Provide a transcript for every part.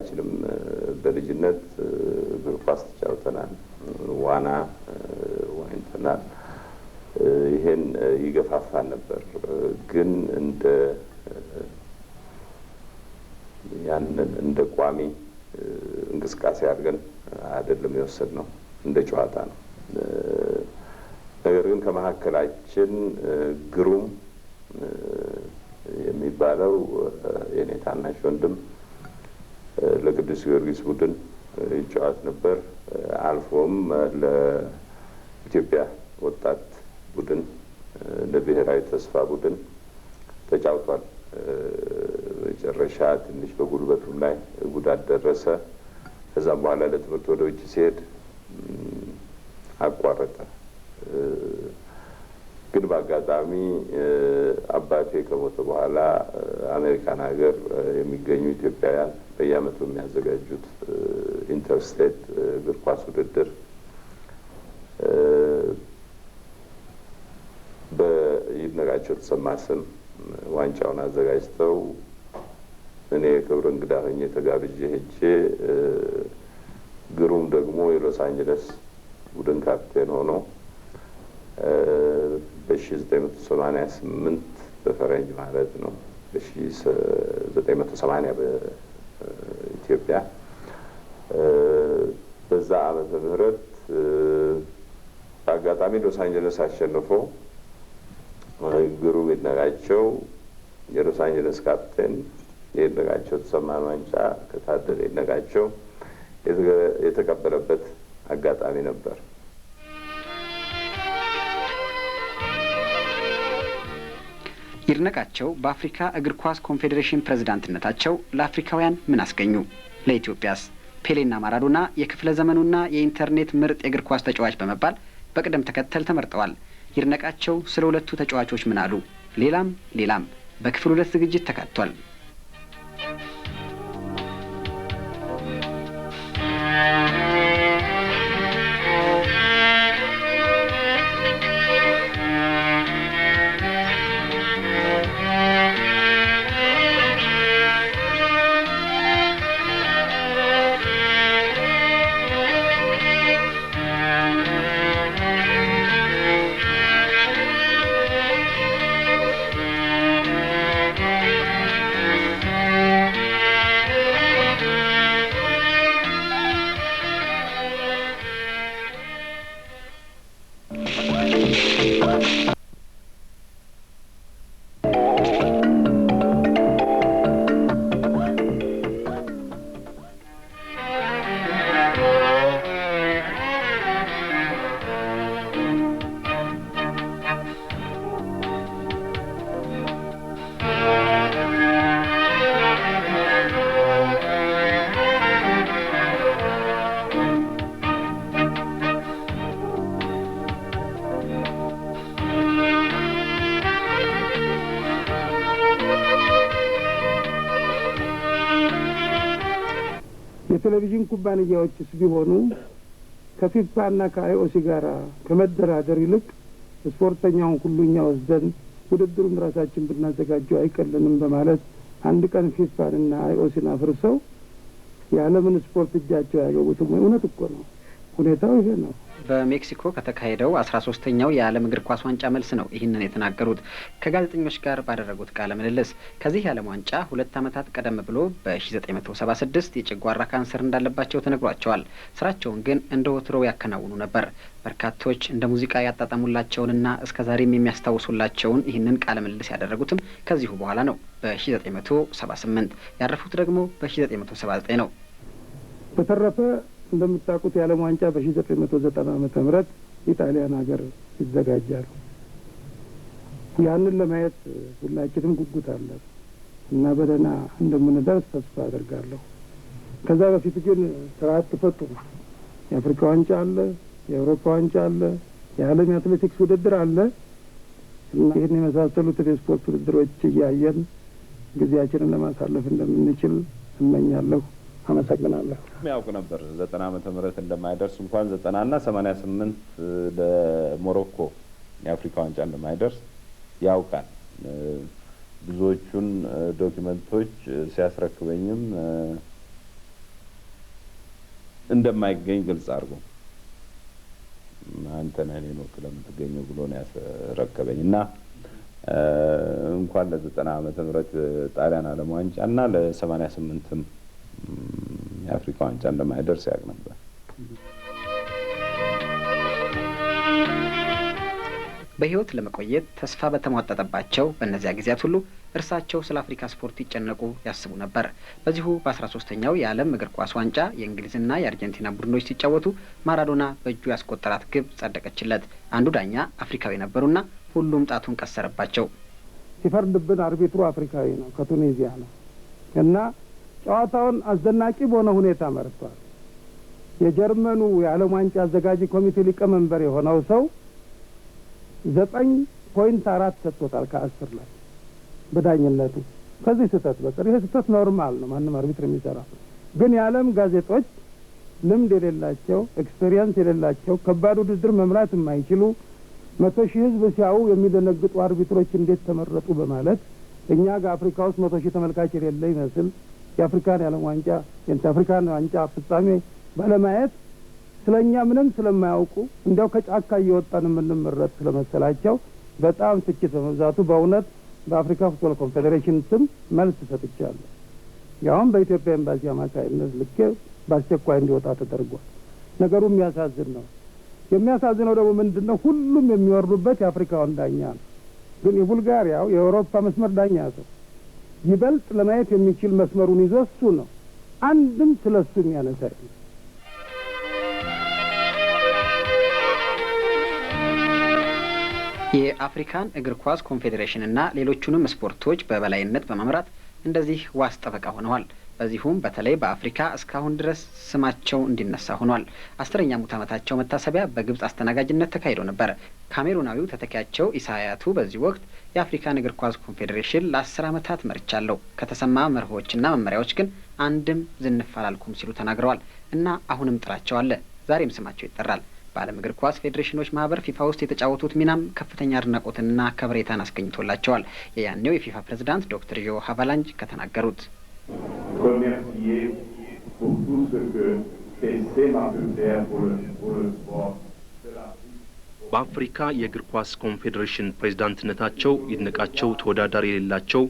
ሁላችንም በልጅነት እግር ኳስ ተጫውተናል፣ ዋና ዋኝተናል። ይሄን ይገፋፋን ነበር። ግን እንደ ቋሚ እንቅስቃሴ አድርገን አይደለም የወሰድነው፣ እንደ ጨዋታ ነው። ነገር ግን ከመካከላችን ግሩም የሚባለው የኔ ታናሽ ወንድም ለቅዱስ ጊዮርጊስ ቡድን ይጫወት ነበር። አልፎም ለኢትዮጵያ ወጣት ቡድን ለብሔራዊ ተስፋ ቡድን ተጫውቷል። መጨረሻ ትንሽ በጉልበቱም ላይ ጉዳት ደረሰ። ከዛም በኋላ ለትምህርት ወደ ውጭ ሲሄድ አቋረጠ። ግን በአጋጣሚ አባቴ ከሞተ በኋላ አሜሪካን ሀገር የሚገኙ ኢትዮጵያውያን በየዓመቱ የሚያዘጋጁት ኢንተርስቴት እግር ኳስ ውድድር በይድነቃቸው ተሰማ ስም ዋንጫውን አዘጋጅተው እኔ የክብር እንግዳ ሆኜ ተጋብዤ ሄጄ ግሩም ደግሞ የሎስ አንጀለስ ቡድን ካፕቴን ሆኖ በ1988 በፈረንጅ ማለት ነው፣ በ1980 በኢትዮጵያ በዛ ዓመተ ምህረት በአጋጣሚ ሎስ አንጀለስ አሸንፎ ግሩም ይድነቃቸው የሎስ አንጀለስ ካፕቴን የይድነቃቸው ተሰማን ዋንጫ ከታደለ ይድነቃቸው የተቀበለበት አጋጣሚ ነበር። ይድነቃቸው በአፍሪካ እግር ኳስ ኮንፌዴሬሽን ፕሬዝዳንትነታቸው ለአፍሪካውያን ምን አስገኙ? ለኢትዮጵያስ? ፔሌና ማራዶና የክፍለ ዘመኑና የኢንተርኔት ምርጥ የእግር ኳስ ተጫዋች በመባል በቅደም ተከተል ተመርጠዋል። ይድነቃቸው ስለ ሁለቱ ተጫዋቾች ምን አሉ? ሌላም በክፍል 2 ዝግጅት ተካቷል። የቴሌቪዥን ኩባንያዎችስ ቢሆኑ ከፊፋና ከአይኦሲ ጋር ከመደራደር ይልቅ ስፖርተኛውን ሁሉ እኛ ወስደን ውድድሩን ራሳችን ብናዘጋጀው አይቀልንም በማለት አንድ ቀን ፊፋንና አይኦሲን አፍርሰው የዓለምን ስፖርት እጃቸው ያገቡትም እውነት እኮ ነው። ሁኔታው ይሄ ነው። በሜክሲኮ ከተካሄደው 13ኛው የዓለም እግር ኳስ ዋንጫ መልስ ነው ይህንን የተናገሩት ከጋዜጠኞች ጋር ባደረጉት ቃለ ምልልስ። ከዚህ የዓለም ዋንጫ 2 ዓመታት ቀደም ብሎ በ1976 የጨጓራ ካንሰር እንዳለባቸው ተነግሯቸዋል። ስራቸውን ግን እንደ ወትሮው ያከናውኑ ነበር። በርካቶች እንደ ሙዚቃ ያጣጣሙላቸውንና እስከ ዛሬም የሚያስታውሱላቸውን ይህንን ቃለ ምልልስ ያደረጉትም ከዚሁ በኋላ ነው፣ በ1978። ያረፉት ደግሞ በ1979 ነው። በተረፈ እንደምታውቁት የዓለም ዋንጫ በ1990 ዓመተ ምህረት ኢጣሊያን ሀገር ይዘጋጃል። ያንን ለማየት ሁላችንም ጉጉት አለን እና በደህና እንደምንደርስ ተስፋ አደርጋለሁ። ከዛ በፊት ግን ስርዓት ተፈጥሮ የአፍሪካ ዋንጫ አለ፣ የአውሮፓ ዋንጫ አለ፣ የዓለም የአትሌቲክስ ውድድር አለ እና ይህን የመሳሰሉትን የስፖርት ውድድሮች እያየን ጊዜያችንን ለማሳለፍ እንደምንችል እመኛለሁ። አመሰግናለሁ። ያውቁ ነበር 90 ዓመተ ምህረት እንደማይደርስ እንኳን 90 እና 88 ለሞሮኮ የአፍሪካ ዋንጫ እንደማይደርስ ያውቃል። ብዙዎቹን ዶክመንቶች ሲያስረክበኝም እንደማይገኝ ግልጽ አድርጎ አንተ ነህ እኔን ወክለህ የምትገኘው ብሎ ነው ያስረከበኝ እና እንኳን ለ90 ዓመተ ምህረት ጣሊያን ዓለም ዋንጫና ለ88ም የአፍሪካ ዋንጫ እንደማይደርስ ያውቅ ነበር። በህይወት ለመቆየት ተስፋ በተሟጠጠባቸው በእነዚያ ጊዜያት ሁሉ እርሳቸው ስለ አፍሪካ ስፖርት ይጨነቁ ያስቡ ነበር። በዚሁ በ13ኛው የዓለም እግር ኳስ ዋንጫ የእንግሊዝና የአርጀንቲና ቡድኖች ሲጫወቱ ማራዶና በእጁ ያስቆጠራት ግብ ጸደቀችለት። አንዱ ዳኛ አፍሪካዊ ነበሩና ሁሉም ጣቱን ቀሰረባቸው። ሲፈርድብን አርቢትሩ አፍሪካዊ ነው፣ ከቱኒዚያ ነው እና ጨዋታውን አስደናቂ በሆነ ሁኔታ መርቷል። የጀርመኑ የዓለም ዋንጫ አዘጋጅ ኮሚቴ ሊቀመንበር የሆነው ሰው 9.4 ሰጥቶታል ከ10 ላይ በዳኝነቱ። ከዚህ ስህተት በቀር ይሄ ስህተት ኖርማል ነው፣ ማንም አርቢትር የሚሰራ። ግን የዓለም ጋዜጦች ልምድ የሌላቸው ኤክስፔሪየንስ የሌላቸው ከባድ ውድድር መምራት የማይችሉ 100,000 ህዝብ ሲያዩ የሚደነግጡ አርቢትሮች እንዴት ተመረጡ በማለት እኛ ጋር አፍሪካ ውስጥ 100,000 ተመልካች የሌለ ይመስል የአፍሪካን የዓለም ዋንጫ የአፍሪካን ዋንጫ ፍጻሜ ባለማየት ስለኛ ምንም ስለማያውቁ እንዲያው ከጫካ እየወጣን የምንመረጥ ስለመሰላቸው በጣም ትችት በመብዛቱ በእውነት በአፍሪካ ፉትቦል ኮንፌዴሬሽን ስም መልስ ሰጥቻለሁ። ያውም በኢትዮጵያ ኤምባሲ አማካይነት ልኬ በአስቸኳይ እንዲወጣ ተደርጓል። ነገሩ የሚያሳዝን ነው። የሚያሳዝነው ደግሞ ምንድነው? ሁሉም የሚወርዱበት የአፍሪካውን ዳኛ ነው። ግን የቡልጋሪያው የአውሮፓ መስመር ዳኛ ሰው ይበልጥ ለማየት የሚችል መስመሩን ይዞ እሱ ነው። አንድም ስለሱ የሚያነሳ የአፍሪካን እግር ኳስ ኮንፌዴሬሽን እና ሌሎቹንም ስፖርቶች በበላይነት በመምራት እንደዚህ ዋስ ጠበቃ ሆነዋል። በዚሁም በተለይ በአፍሪካ እስካሁን ድረስ ስማቸው እንዲነሳ ሆኗል። 10ኛ ሙት ዓመታቸው መታሰቢያ በግብጽ አስተናጋጅነት ተካሂዶ ነበር። ካሜሩናዊው ተተኪያቸው ኢሳያቱ በዚህ ወቅት የአፍሪካን እግር ኳስ ኮንፌዴሬሽን ለ10 ዓመታት መርቻለሁ፣ ከተሰማ መርሆችና መመሪያዎች ግን አንድም ዝንፍ አላልኩም ሲሉ ተናግረዋል። እና አሁንም ጥራቸው አለ፣ ዛሬም ስማቸው ይጠራል። በዓለም እግር ኳስ ፌዴሬሽኖች ማህበር ፊፋ ውስጥ የተጫወቱት ሚናም ከፍተኛ አድናቆትና ከብሬታን አስገኝቶላቸዋል። የያኔው የፊፋ ፕሬዝዳንት ዶክተር ጆ ሀቫላንጅ ከተናገሩት በአፍሪካ የእግር ኳስ ኮንፌዴሬሽን ፕሬዝዳንትነታቸው ይድነቃቸው ተወዳዳሪ የሌላቸው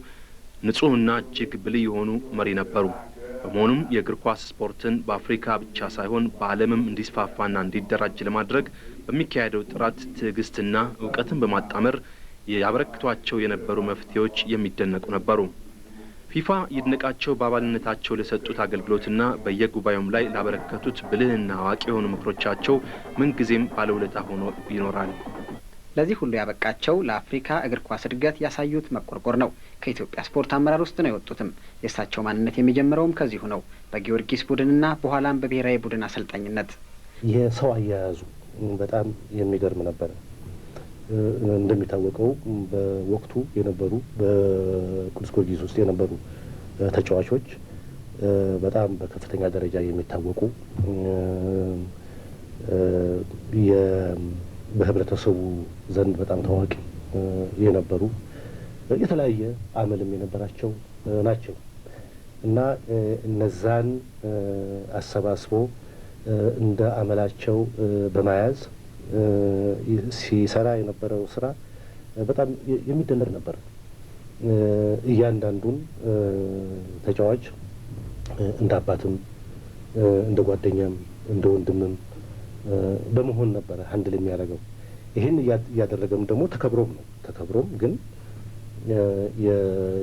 ንጹህና እጅግ ብልህ የሆኑ መሪ ነበሩ። በመሆኑም የእግር ኳስ ስፖርትን በአፍሪካ ብቻ ሳይሆን በዓለምም እንዲስፋፋና እንዲደራጅ ለማድረግ በሚካሄደው ጥረት ትዕግስትና እውቀትን በማጣመር ያበረክቷቸው የነበሩ መፍትሄዎች የሚደነቁ ነበሩ። ፊፋ ይድነቃቸው በአባልነታቸው ለሰጡት አገልግሎትና በየጉባኤውም ላይ ላበረከቱት ብልህና አዋቂ የሆኑ ምክሮቻቸው ምንጊዜም ባለውለታ ሆኖ ይኖራል። ለዚህ ሁሉ ያበቃቸው ለአፍሪካ እግር ኳስ እድገት ያሳዩት መቆርቆር ነው። ከኢትዮጵያ ስፖርት አመራር ውስጥ ነው የወጡትም። የእሳቸው ማንነት የሚጀምረውም ከዚሁ ነው። በጊዮርጊስ ቡድንና በኋላም በብሔራዊ ቡድን አሰልጣኝነት የሰው አያያዙ በጣም የሚገርም ነበር። እንደሚታወቀው በወቅቱ የነበሩ በቅዱስ ጊዮርጊስ ውስጥ የነበሩ ተጫዋቾች በጣም በከፍተኛ ደረጃ የሚታወቁ በህብረተሰቡ ዘንድ በጣም ታዋቂ የነበሩ የተለያየ አመልም የነበራቸው ናቸው እና እነዛን አሰባስቦ እንደ አመላቸው በመያዝ ሲሰራ የነበረው ስራ በጣም የሚደነቅ ነበር። እያንዳንዱን ተጫዋች እንደ አባትም እንደ ጓደኛም እንደ ወንድምም በመሆን ነበረ አንድል የሚያደርገው። ይህን እያደረገም ደግሞ ተከብሮም ግን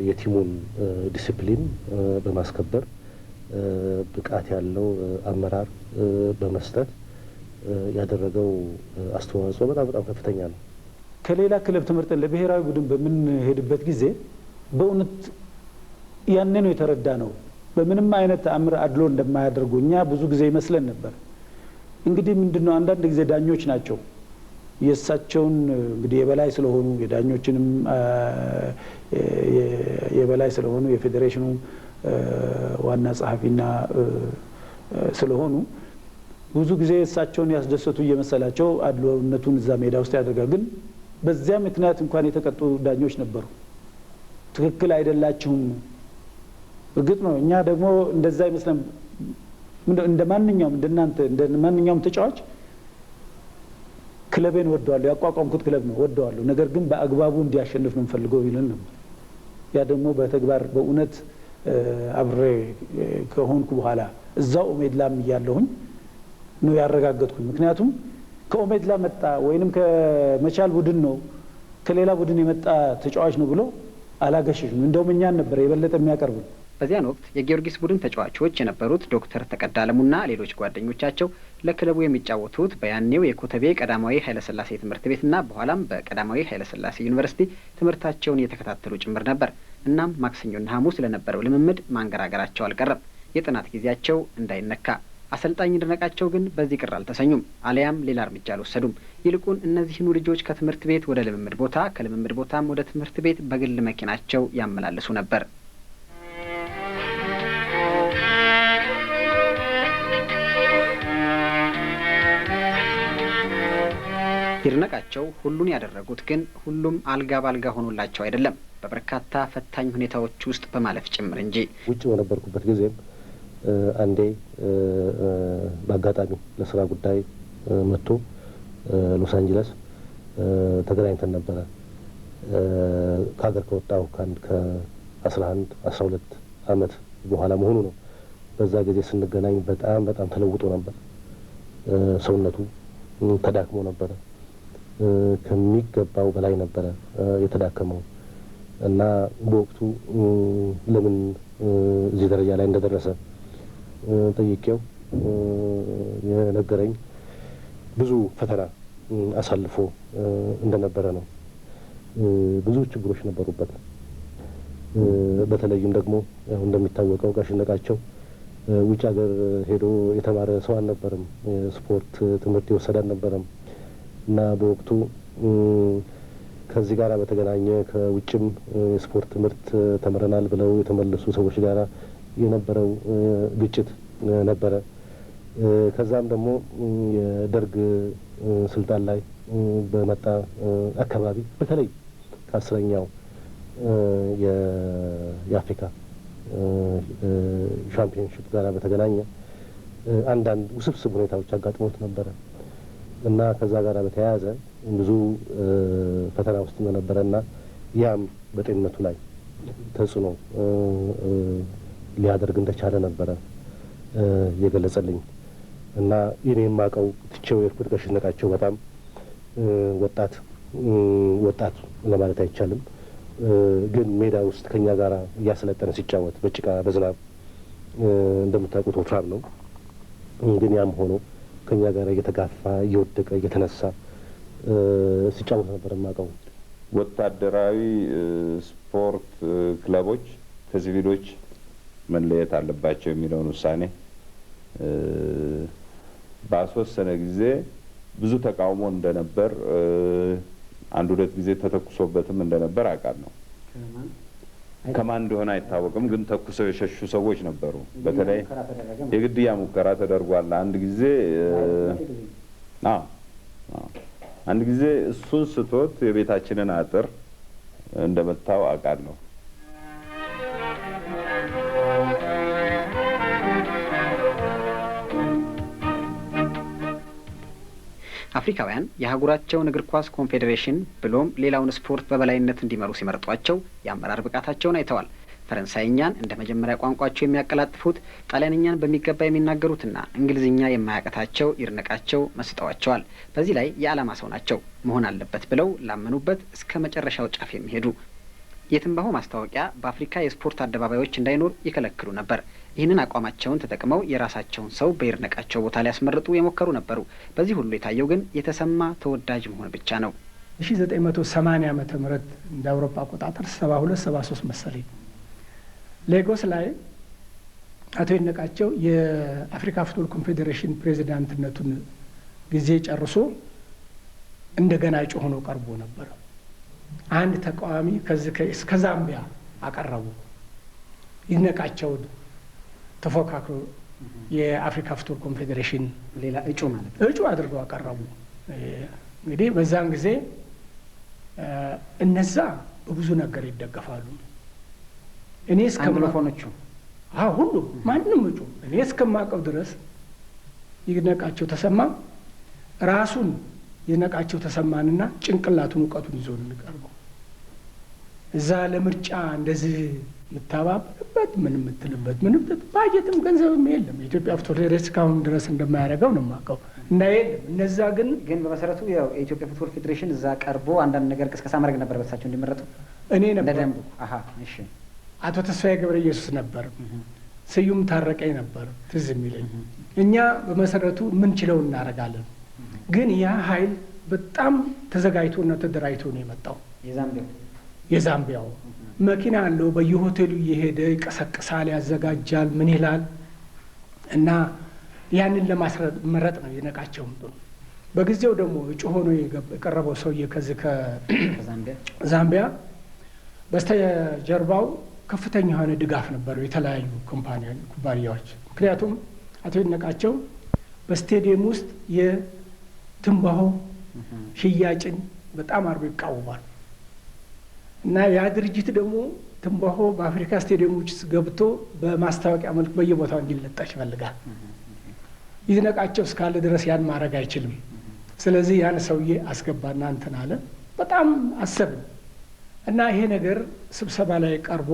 የቲሙን ዲሲፕሊን በማስከበር ብቃት ያለው አመራር በመስጠት ያደረገው አስተዋጽኦ በጣም ከፍተኛ ነው። ከሌላ ክለብ ተመርጠን ለብሔራዊ ቡድን በምንሄድበት ጊዜ በእውነት ያኔ ነው የተረዳ ነው። በምንም አይነት አምር አድሎ እንደማያደርጉ እኛ ብዙ ጊዜ ይመስለን ነበር። እንግዲህ ምንድነው አንዳንድ ጊዜ ዳኞች ናቸው የእሳቸውን እንግዲህ የበላይ ስለሆኑ የዳኞችንም የበላይ ስለሆኑ የፌዴሬሽኑ ዋና ጸሐፊና ስለሆኑ ብዙ ጊዜ እሳቸውን ያስደሰቱ እየመሰላቸው አድሎነቱን እዛ ሜዳ ውስጥ ያደርጋል። ግን በዚያ ምክንያት እንኳን የተቀጡ ዳኞች ነበሩ። ትክክል አይደላችሁም። እርግጥ ነው እኛ ደግሞ እንደዛ ይመስለን እንደ ማንኛውም እንደናንተ እንደ ማንኛውም ተጫዋች ክለቤን ወደዋለሁ፣ ያቋቋምኩት ክለብ ነው ወደዋለሁ፣ ነገር ግን በአግባቡ እንዲያሸንፍ ነው ፈልገው ይልን ነበር። ያ ደግሞ በተግባር በእውነት አብሬ ከሆንኩ በኋላ እዛው ኦሜድላም እያለሁኝ ነው ያረጋገጥኩኝ። ምክንያቱም ከኦሜድላ መጣ ወይንም ከመቻል ቡድን ነው ከሌላ ቡድን የመጣ ተጫዋች ነው ብሎ አላገሸሽም። እንደውም እኛን ነበር የበለጠ የሚያቀርቡ። በዚያን ወቅት የጊዮርጊስ ቡድን ተጫዋቾች የነበሩት ዶክተር ተቀዳ አለሙና ሌሎች ጓደኞቻቸው ለክለቡ የሚጫወቱት በያኔው የኮተቤ ቀዳማዊ ኃይለሥላሴ ትምህርት ቤትና በኋላም በቀዳማዊ ኃይለሥላሴ ዩኒቨርሲቲ ትምህርታቸውን እየተከታተሉ ጭምር ነበር። እናም ማክሰኞና ሐሙስ ለነበረው ልምምድ ማንገራገራቸው አልቀረም፣ የጥናት ጊዜያቸው እንዳይነካ። አሰልጣኝ ይድነቃቸው ግን በዚህ ቅር አልተሰኙም፣ አሊያም ሌላ እርምጃ አልወሰዱም። ይልቁን እነዚህኑ ልጆች ከትምህርት ቤት ወደ ልምምድ ቦታ፣ ከልምምድ ቦታም ወደ ትምህርት ቤት በግል መኪናቸው ያመላልሱ ነበር። ይድነቃቸው ሁሉን ያደረጉት ግን ሁሉም አልጋ ባልጋ ሆኖላቸው አይደለም፣ በበርካታ ፈታኝ ሁኔታዎች ውስጥ በማለፍ ጭምር እንጂ። ውጭ በነበርኩበት ጊዜም አንዴ በአጋጣሚ ለስራ ጉዳይ መጥቶ ሎስ አንጀለስ ተገናኝተን ነበረ። ከሀገር ከወጣሁ ከ11 12 ዓመት በኋላ መሆኑ ነው። በዛ ጊዜ ስንገናኝ በጣም ተለውጦ ነበር። ሰውነቱ ተዳክሞ ነበረ፣ ከሚገባው በላይ ነበረ የተዳከመው እና በወቅቱ ለምን እዚህ ደረጃ ላይ እንደደረሰ ጠይቄው የነገረኝ ብዙ ፈተና አሳልፎ እንደነበረ ነው። ብዙ ችግሮች ነበሩበት። በተለይም ደግሞ እንደሚታወቀው ጋሽ ይድነቃቸው ውጭ ሀገር ሄዶ የተማረ ሰው አልነበረም። ስፖርት ትምህርት የወሰደ አልነበረም እና በወቅቱ ከዚህ ጋር በተገናኘ ከውጭም የስፖርት ትምህርት ተምረናል ብለው የተመለሱ ሰዎች ጋር የነበረው ግጭት ነበረ። ከዛም ደግሞ የደርግ ስልጣን ላይ በመጣ አካባቢ በተለይ ከ10ኛው የአፍሪካ ሻምፒዮንሺፕ ጋር በተገናኘ አንዳንድ ውስብስብ ሁኔታዎች አጋጥሞት ነበረ እና ከዛ ጋር በተያያዘ ብዙ ፈተና ውስጥ ነበረ እና ያም በጤንነቱ ላይ ተጽዕኖ ሊያደርግ እንደቻለ ነበረ የገለጸልኝ እና እኔ የማውቀው ትቼው የሄድኩት ጋሽ ይድነቃቸው በጣም ወጣት ለማለት አይቻልም፣ ግን ሜዳ ውስጥ ከኛ ጋር እያሰለጠነ ሲጫወት በጭቃ በዝናብ እንደምታውቁት ወፍራም ነው። ግን ያም ሆኖ ከኛ ጋር እየተጋፋ እየወደቀ እየተነሳ ሲጫወት ነበር የማውቀው። ወታደራዊ ስፖርት ክለቦች ከሲቪሎች መለየት አለባቸው የሚለውን ውሳኔ ባስወሰነ ጊዜ ብዙ ተቃውሞ እንደነበር፣ አንድ ሁለት ጊዜ ተተኩሶበትም እንደነበር አውቃለሁ። ከማን እንደሆነ አይታወቅም፣ ግን ተኩሰው የሸሹ ሰዎች ነበሩ። በተለይ የግድያ ሙከራ ተደርጓል። አንድ ጊዜ እሱን ስቶት የቤታችንን አጥር እንደመታው አውቃለሁ። አፍሪካውያን የአህጉራቸውን እግር ኳስ ኮንፌዴሬሽን ብሎም ሌላውን ስፖርት በበላይነት እንዲመሩ ሲመርጧቸው የአመራር ብቃታቸውን አይተዋል። ፈረንሳይኛን እንደ መጀመሪያ ቋንቋቸው የሚያቀላጥፉት፣ ጣሊያንኛን በሚገባ የሚናገሩትና እንግሊዝኛ የማያቀታቸው ይድነቃቸው መስጠዋቸዋል። በዚህ ላይ የዓላማ ሰው ናቸው። መሆን አለበት ብለው ላመኑበት እስከ መጨረሻው ጫፍ የሚሄዱ። የትንባሆ ማስታወቂያ በአፍሪካ የስፖርት አደባባዮች እንዳይኖር ይከለክሉ ነበር። ይህንን አቋማቸውን ተጠቅመው የራሳቸውን ሰው በይድነቃቸው ቦታ ሊያስመርጡ የሞከሩ ነበሩ። በዚህ ሁሉ የታየው ግን የተሰማ ተወዳጅ መሆን ብቻ ነው። 1980 ዓመተ ምህረት እንደ አውሮፓ አቆጣጠር 72 73 መሰለኝ ሌጎስ ላይ አቶ ይድነቃቸው የአፍሪካ ፉትቦል ኮንፌዴሬሽን ፕሬዚዳንትነቱን ጊዜ ጨርሶ እንደገና እጩ ሆኖ ቀርቦ ነበር። አንድ ተቃዋሚ እስከ ዛምቢያ አቀረቡ። ይድነቃቸውን ተፎካክሮ የአፍሪካ ፉትቦል ኮንፌዴሬሽን ሌላ እጩ ማለት እጩ አድርገው አቀረቡ። እንግዲህ በዛን ጊዜ እነዛ በብዙ ነገር ይደገፋሉ። እኔ እስከ አንግሎፎኖቹ ሁሉም ማንም እጩ እኔ እስከማውቀው ድረስ ይድነቃቸው ተሰማ ራሱን ይድነቃቸው ተሰማንና ጭንቅላቱን እውቀቱን ይዞ ነው የሚቀርበው። እዛ ለምርጫ እንደዚህ የምታባብርበት ምን የምትልበት ምንም ባጀትም ገንዘብም የለም። የኢትዮጵያ ፉትቦል ፌዴሬሽን እስካሁን ድረስ እንደማያደርገው ነው የማውቀው እና የለም። እነዛ ግን በመሰረቱ ያው የኢትዮጵያ ፉትቦል ፌዴሬሽን እዛ ቀርቦ አንዳንድ ነገር ቅስቀሳ ማድረግ ነበር በሳቸው እንዲመረጡ እኔ ነበር ደንቡ። እሺ አቶ ተስፋዬ ገብረ ኢየሱስ ነበር፣ ስዩም ታረቀኝ ነበር ትዝ የሚለኝ። እኛ በመሰረቱ የምንችለው እናደርጋለን። ግን ያ ኃይል በጣም ተዘጋጅቶና ተደራጅቶ ነው የመጣው። የዛምቢያው መኪና አለው፣ በየሆቴሉ እየሄደ ይቀሰቅሳል፣ ያዘጋጃል፣ ምን ይላል እና ያንን ለማስመረጥ ነው የነቃቸውም። በጊዜው ደግሞ እጩ ሆኖ የቀረበው ሰውዬ ከዚህ ከዛምቢያ በስተጀርባው ከፍተኛ የሆነ ድጋፍ ነበረው የተለያዩ ኩባንያዎች። ምክንያቱም አቶ ይድነቃቸው በስቴዲየም ውስጥ የትንባሆ ሽያጭን በጣም አርጎ ይቃወማል እና ያ ድርጅት ደግሞ ትንባሆ በአፍሪካ ስቴዲየሞች ውስጥ ገብቶ በማስታወቂያ መልክ በየቦታው እንዲለጠፍ ይፈልጋል። ይድነቃቸው እስካለ ድረስ ያን ማድረግ አይችልም። ስለዚህ ያን ሰውዬ አስገባና እንትን አለ። በጣም አሰብን እና ይሄ ነገር ስብሰባ ላይ ቀርቦ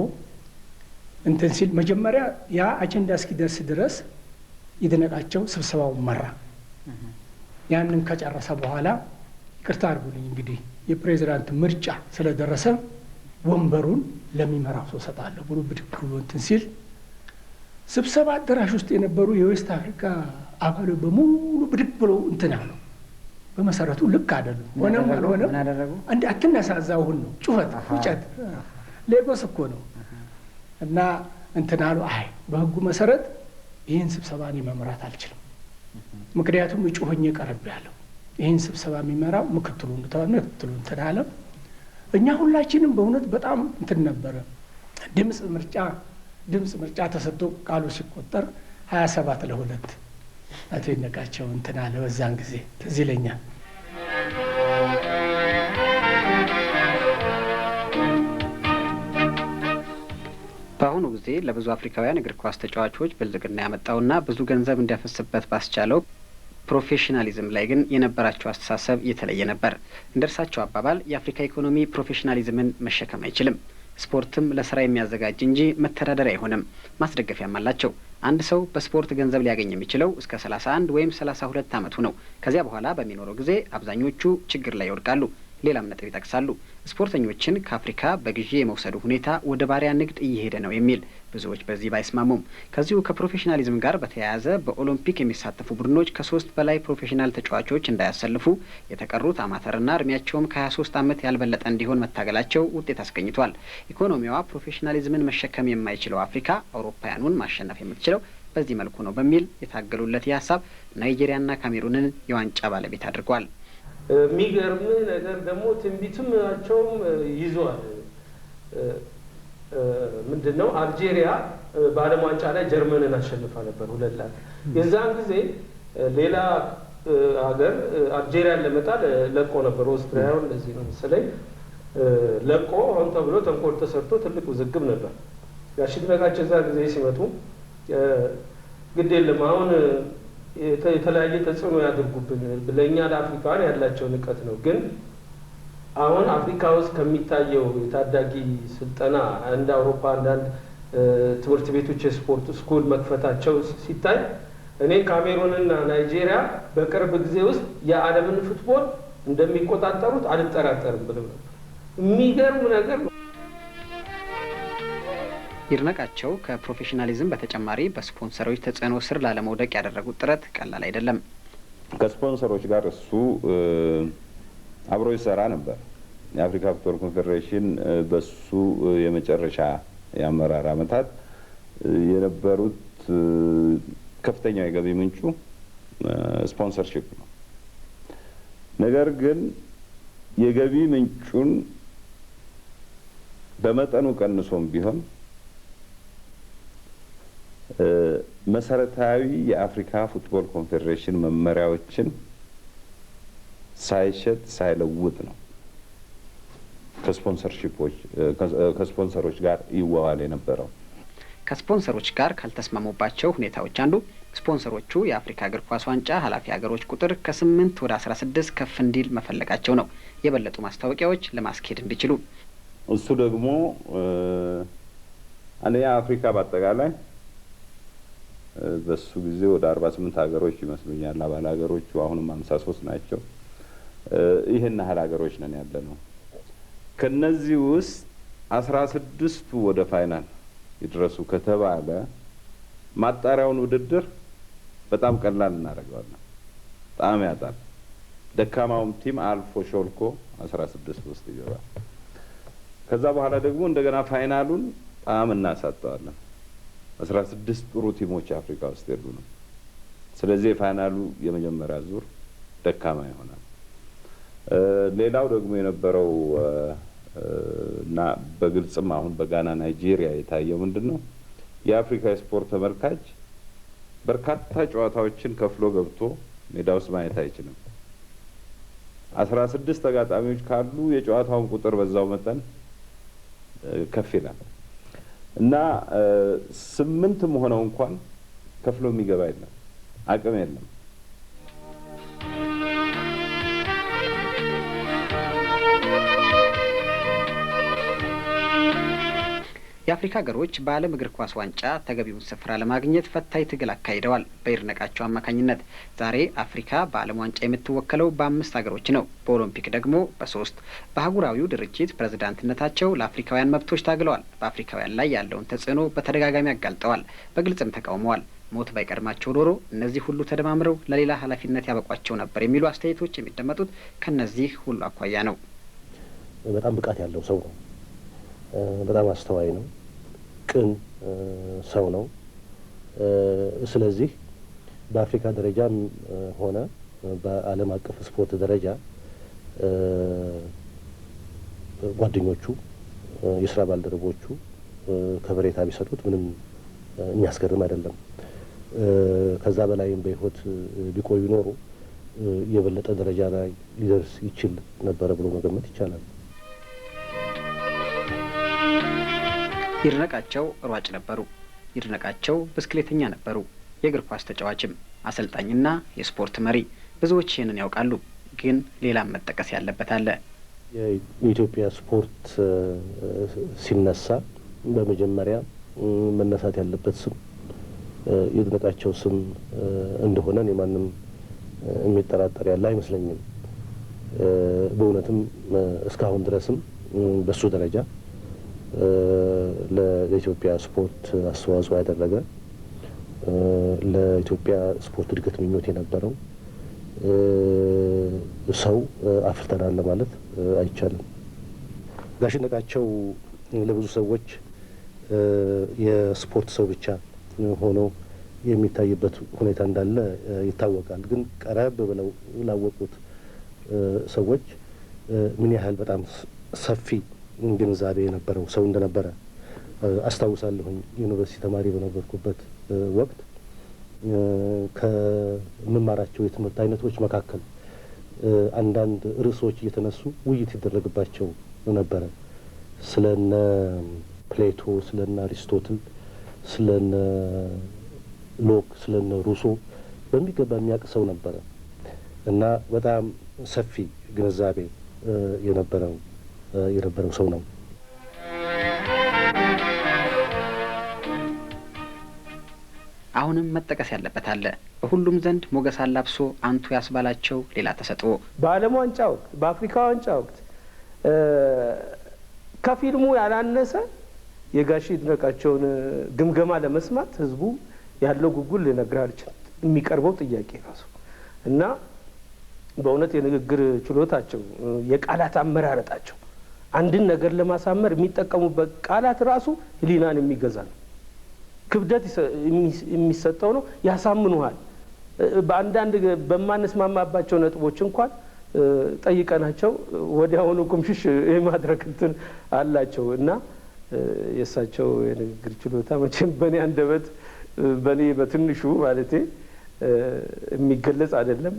እንትን ሲል መጀመሪያ ያ አጀንዳ እስኪደርስ ድረስ ይድነቃቸው ስብሰባውን መራ። ያንን ከጨረሰ በኋላ ይቅርታ አድርጉልኝ እንግዲህ የፕሬዚዳንት ምርጫ ስለደረሰ ወንበሩን ለሚመራው ሰው ሰጣለሁ ብሎ ብድግ ብሎ እንትን ሲል ስብሰባ አዳራሽ ውስጥ የነበሩ የዌስት አፍሪካ አባሎች በሙሉ ብድግ ብሎ እንትን አለው። በመሰረቱ ልክ አይደለም። ሆነም አልሆነም እንደ አትነሳዛ አሁን ነው ጩኸት ፉጨት ሌጎስ እኮ ነው እና እንትን አሉ። አይ በህጉ መሰረት ይህን ስብሰባ እኔ መምራት አልችልም፣ ምክንያቱም እጩ ሆኜ ቀርብ ያለው ይህን ስብሰባ የሚመራው ምክትሉ እንትን አለ። እኛ ሁላችንም በእውነት በጣም እንትን ነበረ። ድምፅ ምርጫ ተሰጥቶ ቃሉ ሲቆጠር 27-2 አቶ ይድነቃቸው እንትን አለ። በዛን ጊዜ ትዝ ይለኛል። በአሁኑ ጊዜ ለብዙ አፍሪካውያን እግር ኳስ ተጫዋቾች ብልጽግና ያመጣውና ብዙ ገንዘብ እንዲያፈስበት ባስቻለው ፕሮፌሽናሊዝም ላይ ግን የነበራቸው አስተሳሰብ የተለየ ነበር። እንደ እርሳቸው አባባል የአፍሪካ ኢኮኖሚ ፕሮፌሽናሊዝምን መሸከም አይችልም። ስፖርትም ለስራ የሚያዘጋጅ እንጂ መተዳደሪያ አይሆንም። ማስደገፊያም አላቸው። አንድ ሰው በስፖርት ገንዘብ ሊያገኝ የሚችለው እስከ 31 ወይም 32 ዓመቱ ነው። ከዚያ በኋላ በሚኖረው ጊዜ አብዛኞቹ ችግር ላይ ይወድቃሉ። ሌላም ነጥብ ይጠቅሳሉ። ስፖርተኞችን ከአፍሪካ በግዢ የመውሰዱ ሁኔታ ወደ ባሪያ ንግድ እየሄደ ነው የሚል። ብዙዎች በዚህ ባይስማሙም ከዚሁ ከፕሮፌሽናሊዝም ጋር በተያያዘ በኦሎምፒክ የሚሳተፉ ቡድኖች ከ3 በላይ ፕሮፌሽናል ተጫዋቾች እንዳያሰልፉ፣ የተቀሩት አማተርና እድሜያቸውም ከ23 ዓመት ያልበለጠ እንዲሆን መታገላቸው ውጤት አስገኝቷል። ኢኮኖሚዋ ፕሮፌሽናሊዝምን መሸከም የማይችለው አፍሪካ አውሮፓውያኑን ማሸነፍ የምትችለው በዚህ መልኩ ነው በሚል የታገሉለት ይህ ሀሳብ ናይጄሪያና ካሜሩንን የዋንጫ ባለቤት አድርጓል። የሚገርም ነገር ደግሞ ትንቢትማቸውም ይዟል። ምንድን ነው አልጄሪያ በዓለም ዋንጫ ላይ ጀርመንን አሸንፋ ነበር 2-0። የዛን ጊዜ ሌላ ሀገር አልጄሪያን ለመጣል ለቆ ነበር። ኦስትሪያውን እንደዚህ ነው መሰለኝ ለቆ ሆን ተብሎ ተንኮል ተሰርቶ ትልቅ ውዝግብ ነበር። ጋሽ ይድነቃቸው እዛ ጊዜ ሲመጡ ግድ የለም አሁን የተለያየ ተጽዕኖ ያድርጉብን ለእኛ ለአፍሪካውያን ያላቸው ንቀት ነው። ግን አሁን አፍሪካ ውስጥ ከሚታየው የታዳጊ ስልጠና እንደ አውሮፓ አንዳንድ ትምህርት ቤቶች የስፖርት ስኩል መክፈታቸው ሲታይ እኔ ካሜሩንና ናይጄሪያ በቅርብ ጊዜ ውስጥ የዓለምን ፉትቦል እንደሚቆጣጠሩት አልጠራጠርም ብለው ነበር። የሚገርም ነገር ነው። ይድነቃቸው ከፕሮፌሽናሊዝም በተጨማሪ በስፖንሰሮች ተጽዕኖ ስር ላለመውደቅ ያደረጉት ጥረት ቀላል አይደለም። ከስፖንሰሮች ጋር እሱ አብሮ ይሰራ ነበር። የአፍሪካ ፉትቦል ኮንፌዴሬሽን በሱ የመጨረሻ የአመራር ዓመታት የነበሩት ከፍተኛው የገቢ ምንጩ ስፖንሰርሺፕ ነው። ነገር ግን የገቢ ምንጩን በመጠኑ ቀንሶም ቢሆን መሰረታዊ የአፍሪካ ፉትቦል ኮንፌዴሬሽን መመሪያዎችን ሳይሸጥ ሳይለውጥ ነው ከስፖንሰሮች ጋር ይዋዋል የነበረው። ከስፖንሰሮች ጋር ካልተስማሙባቸው ሁኔታዎች አንዱ ስፖንሰሮቹ የአፍሪካ እግር ኳስ ዋንጫ ኃላፊ ሀገሮች ቁጥር ከ8 ወደ 16 ከፍ እንዲል መፈለጋቸው ነው፣ የበለጡ ማስታወቂያዎች ለማስኬድ እንዲችሉ። እሱ ደግሞ አንደኛ አፍሪካ በአጠቃላይ በሱ ጊዜ ወደ 48 ሀገሮች ይመስሉኛል አባል ሀገሮቹ፣ አሁንም 53 ናቸው። ይህን ያህል ሀገሮች ነን ያለ ነው። ከነዚህ ውስጥ 16ቱ ወደ ፋይናል ይድረሱ ከተባለ ማጣሪያውን ውድድር በጣም ቀላል እናደርገዋለን። በጣም ያጣል። ደካማውም ቲም አልፎ ሾልኮ 16 ውስጥ ይገባል። ከዛ በኋላ ደግሞ እንደገና ፋይናሉን በጣም እናሳጠዋለን። 16 ጥሩ ቲሞች አፍሪካ ውስጥ የሉንም። ስለዚህ የፋይናሉ የመጀመሪያ ዙር ደካማ ይሆናል። ሌላው ደግሞ የነበረው እና በግልጽም አሁን በጋና ናይጄሪያ የታየው ምንድነው? የአፍሪካ የስፖርት ተመልካች በርካታ ጨዋታዎችን ከፍሎ ገብቶ ሜዳ ውስጥ ማየት አይችልም። 16 ተጋጣሚዎች ካሉ የጨዋታውን ቁጥር በዛው መጠን ከፍ ይላል እና 8ም ሆነው እንኳን ከፍሎ የሚገባ የለም፣ አቅም የለም። የአፍሪካ ሀገሮች በዓለም እግር ኳስ ዋንጫ ተገቢውን ስፍራ ለማግኘት ፈታኝ ትግል አካሂደዋል በይድነቃቸው አማካኝነት። ዛሬ አፍሪካ በዓለም ዋንጫ የምትወከለው በ5 ሀገሮች ነው፣ በኦሎምፒክ ደግሞ በ3። በአህጉራዊው ድርጅት ፕሬዝዳንትነታቸው ለአፍሪካውያን መብቶች ታግለዋል። በአፍሪካውያን ላይ ያለውን ተጽዕኖ በተደጋጋሚ አጋልጠዋል፣ በግልጽም ተቃውመዋል። ሞት ባይቀድማቸው ኖሮ እነዚህ ሁሉ ተደማምረው ለሌላ ኃላፊነት ያበቋቸው ነበር የሚሉ አስተያየቶች የሚደመጡት ከነዚህ ሁሉ አኳያ ነው። በጣም ብቃት ያለው ሰው ነው። በጣም አስተዋይ ነው። ቅን ሰው ነው። ስለዚህ በአፍሪካ ደረጃም ሆነ በዓለም አቀፍ ስፖርት ደረጃ ጓደኞቹ፣ የስራ ባልደረቦቹ ከበሬታ ቢሰጡት ምንም የሚያስገርም አይደለም። ከዛ በላይም በሕይወት ቢቆዩ ኖሮ የበለጠ ደረጃ ላይ ሊደርስ ይችል ነበረ ብሎ መገመት ይቻላል። ይድነቃቸው ሯጭ ነበሩ። ይድነቃቸው ብስክሌተኛ ነበሩ። የእግር ኳስ ተጫዋችም፣ አሰልጣኝና የስፖርት መሪ። ብዙዎች ይህንን ያውቃሉ፣ ግን ሌላም መጠቀስ ያለበት አለ። የኢትዮጵያ ስፖርት ሲነሳ በመጀመሪያ መነሳት ያለበት ስም ይድነቃቸው ስም እንደሆነ የማንም የሚጠራጠር ያለ አይመስለኝም። በእውነትም እስካሁን ድረስም በሱ ደረጃ ለኢትዮጵያ ስፖርት አስተዋጽኦ ያደረገ፣ ለኢትዮጵያ ስፖርት እድገት ምኞት የነበረው ሰው አፍርተናል ለማለት አይቻልም። ጋሽ ይድነቃቸው ለብዙ ሰዎች የስፖርት ሰው ብቻ ሆኖ የሚታይበት ሁኔታ እንዳለ ይታወቃል። ግን ቀረብ ብለው ላወቁት ሰዎች ምን ያህል በጣም ሰፊ ግንዛቤ የነበረው ሰው እንደነበረ አስታውሳለሁኝ። ዩኒቨርሲቲ ተማሪ በነበርኩበት ወቅት ከምማራቸው የትምህርት አይነቶች መካከል አንዳንድ ርዕሶች እየተነሱ ውይይት ይደረግባቸው ነበረ። ስለነ ፕሌቶ፣ ስለነ አሪስቶትል፣ ስለነ ሎክ፣ ስለነ ሩሶ በሚገባ የሚያውቅ ሰው ነበረ እና በጣም ሰፊ ግንዛቤ የነበረው ሰው ነው። አሁንም መጠቀስ ያለበት አለ። በሁሉም ዘንድ ሞገስ አላብሶ አንቱ ያስባላቸው ሌላ ተሰጥኦ በዓለም ዋንጫ ወቅት፣ በአፍሪካ ዋንጫ ወቅት ከፊልሙ ያላነሰ የጋሽ ይድነቃቸውን ግምገማ ለመስማት ህዝቡ ያለው ጉጉል ልነግርህ አልችልም። የሚቀርበው ጥያቄ ራሱ እና በእውነት የንግግር ችሎታቸው፣ የቃላት አመራረጣቸው፣ አንድን ነገር ለማሳመር የሚጠቀሙበት ቃላት ራሱ ህሊናን የሚገዛ ነው። ክብደት የሚሰጠው ነው። ያሳምኑሃል። በአንዳንድ በማንስማማባቸው ነጥቦች እንኳን ጠይቀናቸው ወዲያውኑ ኩምሽሽ የማድረግ እንትን አላቸው እና የእሳቸው የንግግር ችሎታ መቼም በእኔ አንደበት በእኔ በትንሹ ማለቴ የሚገለጽ አይደለም።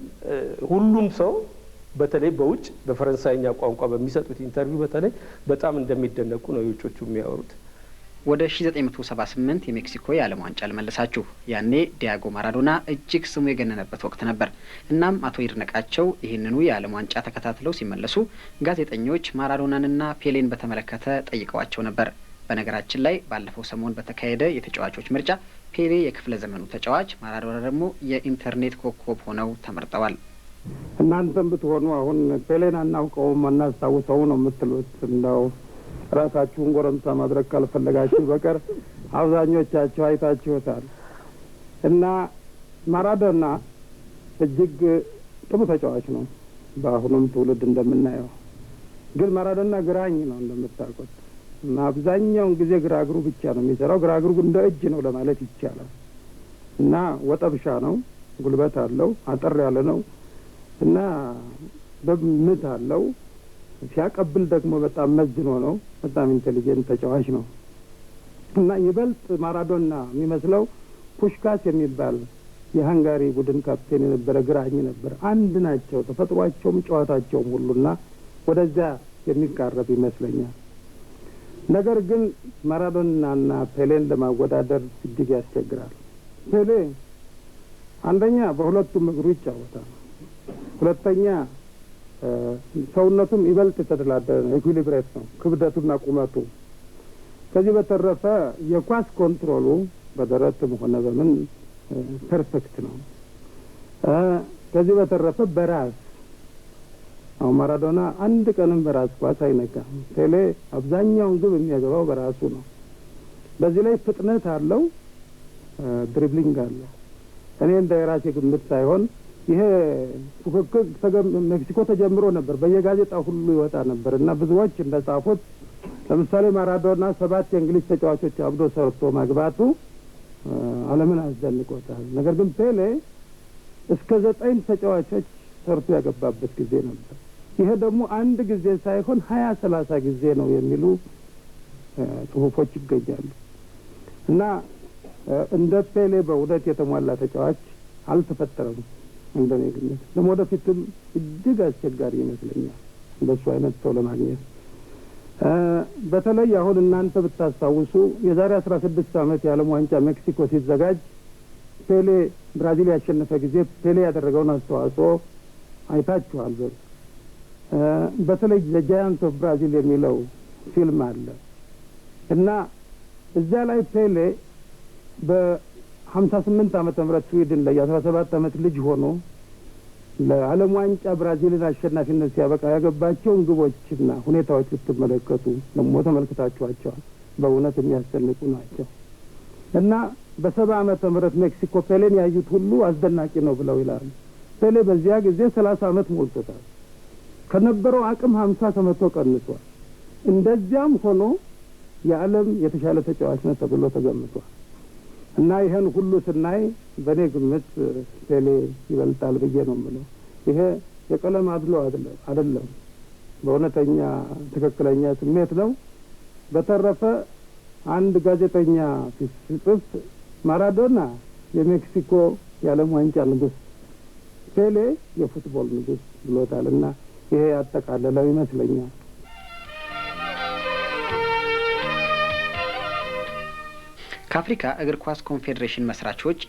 ሁሉም ሰው በተለይ በውጭ በፈረንሳይኛ ቋንቋ በሚሰጡት ኢንተርቪው በተለይ በጣም እንደሚደነቁ ነው የውጮቹ የሚያወሩት። ወደ 1978 የሜክሲኮ የዓለም ዋንጫ ልመልሳችሁ። ያኔ ዲያጎ ማራዶና እጅግ ስሙ የገነነበት ወቅት ነበር። እናም አቶ ይድነቃቸው ይህንኑ የዓለም ዋንጫ ተከታትለው ሲመለሱ ጋዜጠኞች ማራዶናንና ፔሌን በተመለከተ ጠይቀዋቸው ነበር። በነገራችን ላይ ባለፈው ሰሞን በተካሄደ የተጫዋቾች ምርጫ ፔሌ የክፍለ ዘመኑ ተጫዋች፣ ማራዶና ደግሞ የኢንተርኔት ኮከብ ሆነው ተመርጠዋል። እናንተም ብትሆኑ አሁን ፔሌን አናውቀውም አናስታውሰው ነው የምትሉት። እንደው ራሳችሁን ጎረምሳ ማድረግ ካልፈለጋችሁ በቀር አብዛኞቻችሁ አይታችሁታል። እና ማራዶና እጅግ ጥሩ ተጫዋች ነው፣ በአሁኑም ትውልድ እንደምናየው። ግን ማራዶና ግራኝ ነው እንደምታውቁት፣ እና አብዛኛውን ጊዜ ግራ እግሩ ብቻ ነው የሚሰራው። ግራ እግሩ እንደ እጅ ነው ለማለት ይቻላል። እና ወጠብሻ ነው፣ ጉልበት አለው፣ አጠር ያለ ነው እና በምት አለው። ሲያቀብል ደግሞ በጣም መዝኖ ነው። በጣም ኢንቴሊጀንት ተጫዋች ነው። እና ይበልጥ ማራዶና የሚመስለው ፑሽካስ የሚባል የሃንጋሪ ቡድን ካፕቴን የነበረ ግራኝ ነበር። አንድ ናቸው ተፈጥሯቸውም ጨዋታቸውም ሁሉና ወደዚያ የሚቃረብ ይመስለኛል። ነገር ግን ማራዶናና ፔሌን ለማወዳደር እጅግ ያስቸግራል። ፔሌ አንደኛ በሁለቱም እግሩ ይጫወታል። ሁለተኛ ሰውነቱም ይበልጥ የተደላደለ ነው፣ ኢኩሊብሬት ነው ክብደቱና ቁመቱ። ከዚህ በተረፈ የኳስ ኮንትሮሉ በደረትም ሆነ በምን ፐርፌክት ነው። ከዚህ በተረፈ በራስ አሁን ማራዶና አንድ ቀንም በራስ ኳስ አይነካም። ፔሌ አብዛኛውን ግብ የሚያገባው በራሱ ነው። በዚህ ላይ ፍጥነት አለው፣ ድሪብሊንግ አለው። እኔ እንደ የራሴ ግምት ሳይሆን ይሄ ፉክክር ሜክሲኮ ተጀምሮ ነበር፣ በየጋዜጣ ሁሉ ይወጣ ነበር እና ብዙዎች እንደጻፉት ለምሳሌ ማራዶና 7 የእንግሊዝ ተጫዋቾች አብዶ ሰርቶ ማግባቱ ዓለምን አስደንቆታል። ነገር ግን ፔሌ እስከ 9 ተጫዋቾች ሰርቶ ያገባበት ጊዜ ነበር። ይሄ ደግሞ አንድ ጊዜ ሳይሆን 20-30 ጊዜ ነው የሚሉ ጽሁፎች ይገኛሉ። እና እንደ ፔሌ በእውነት የተሟላ ተጫዋች አልተፈጠረም። እንደኔ ግምት ደግሞ ወደፊትም እጅግ አስቸጋሪ ይመስለኛል እንደሱ አይነት ሰው ለማግኘት። በተለይ አሁን እናንተ ብታስታውሱ የዛሬ 16 ዓመት የዓለም ዋንጫ ሜክሲኮ ሲዘጋጅ ፔሌ ብራዚል ያሸነፈ ጊዜ ፔሌ ያደረገውን አስተዋጽኦ አይታችኋል። በተለይ ዘ-ጃያንት ኦፍ ብራዚል የሚለው ፊልም አለ እና እዚያ ላይ ፔሌ በ58 ዓመተ ምህረት ስዊድን ላይ 17 ዓመት ልጅ ሆኖ ለዓለም ዋንጫ ብራዚልን አሸናፊነት ሲያበቃ ያገባቸውን ግቦችና ሁኔታዎች ብትመለከቱ ደግሞ ተመልክታችኋቸዋል። በእውነት የሚያስደንቁ ናቸው። እና በ70 ዓመተ ምህረት ሜክሲኮ ፔሌን ያዩት ሁሉ አስደናቂ ነው ብለው ይላሉ። ፔሌ በዚያ ጊዜ 30 ዓመት ሞልቶታል። ከነበረው አቅም 50 ከመቶ ቀንሷል። እንደዚያም ሆኖ የዓለም የተሻለ ተጫዋች ነው ተብሎ ተገምቷል። እና ይሄን ሁሉ ስናይ በእኔ ግምት ፔሌ ይበልጣል ብዬ ነው የምለው። ይሄ የቀለም አድሎ አይደለም፣ በእውነተኛ ትክክለኛ ስሜት ነው። በተረፈ አንድ ጋዜጠኛ ሲጽፍ ማራዶና የሜክሲኮ የዓለም ዋንጫ ንጉሥ፣ ፔሌ የፉትቦል ንጉሥ ብሎታል። እና ይሄ ያጠቃለለው ይመስለኛል። ከአፍሪካ እግር ኳስ ኮንፌዴሬሽን መስራቾች